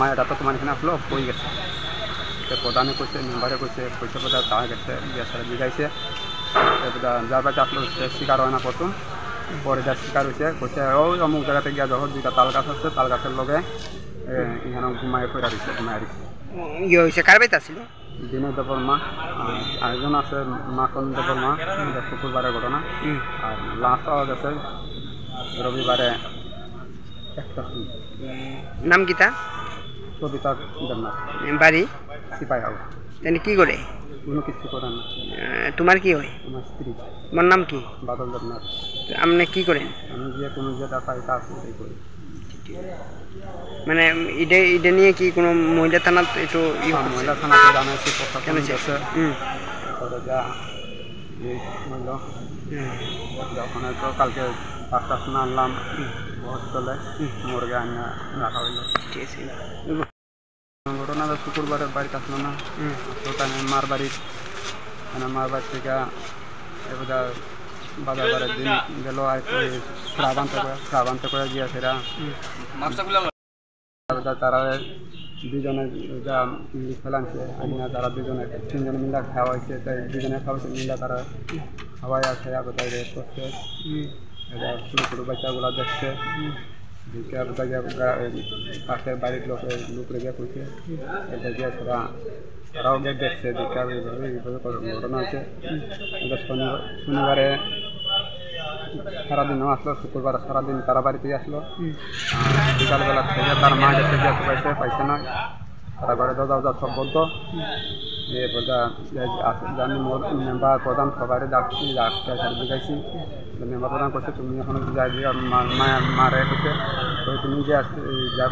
মায়ের ডাক্তার তোমার এখানে আসলো বই গেছে প্রধানে করছে মেম্বারে করছে পয়সা প্রধান তা গেছে বিয়ে সারা জিগাইছে যার বাড়িতে আসলো সে শিকার হয় না প্রথম পরে যা শিকার হয়েছে করছে ওই অমুক জায়গাতে গিয়া যখন দুইটা তাল গাছ আছে তাল গাছের লগে এখানে ঘুমায় ফেরা দিচ্ছে ঘুমায় ইয়ে হয়েছে কার বাড়িতে আসছিল? দিনের দেবর মা আরেকজন আছে মাখন দেবর মা শুক্রবারের ঘটনা আর লাস্ট পাওয়া গেছে রবিবারে একটা নাম কি তা? সবিতা দেবনাথ বাড়ি সিপাই হাউস। তাহলে কি করে? কোনো কিছু করেন না। তোমার কি হয়? আমার স্ত্রী। তোমার নাম কি? বাদল দেবনাথ। আপনি কি করেন? আমি যে কোনো যেটা পাই কাজ করি। মানে এটা নিয়ে কি কোনো মহিলা থানা একটু মহিলা থানাতে জানাইছি কেন আছে যা মূল্য ওখানে তো কালকে 5টা সময় আনলাম হসপিটালে মুরগে আনিয়া রাখা হইল। ঠিক আছে। ঘটনা শুক্রবারের বাড়িতে আসলো না ওটা মার বাড়ির মার বাড়ি থেকে এবার বাজার বারের দিন গেল আর শ্রাবান্ত করে গিয়া সেরা তারা দুজনে যা ইংলিশ ফেলানছে আনিয়া তারা দুজনে 3 জন মিলা খাওয়া হয়েছে তাই দুজনে খাওয়াইছে মিলা তারা খাওয়াই আছে আবার তাই রেস্ট করছে ছোটো ছোটো বাচ্চাগুলো দেখছে পাশের বাড়ির লোক রেগে করছে গিয়ে তারাও গিয়ে দেখছে দেখে এইভাবে ঘটনা হয়েছে শনিবারে সারাদিনও আসলো শুক্রবার সারাদিন তারা বাড়িতেই আসলো বিকালবেলা থেকে তার মা গেছে গিয়ে পাইছে না তারা ঘরে দরজা সব বদ্ধ জানি মেম্বার প্রধান সবাই ডাকছি জিজ্ঞাসি মেম্বার প্রধান করছে তুমি এখন যাই মায়ের মারে করছে তুমি যে যার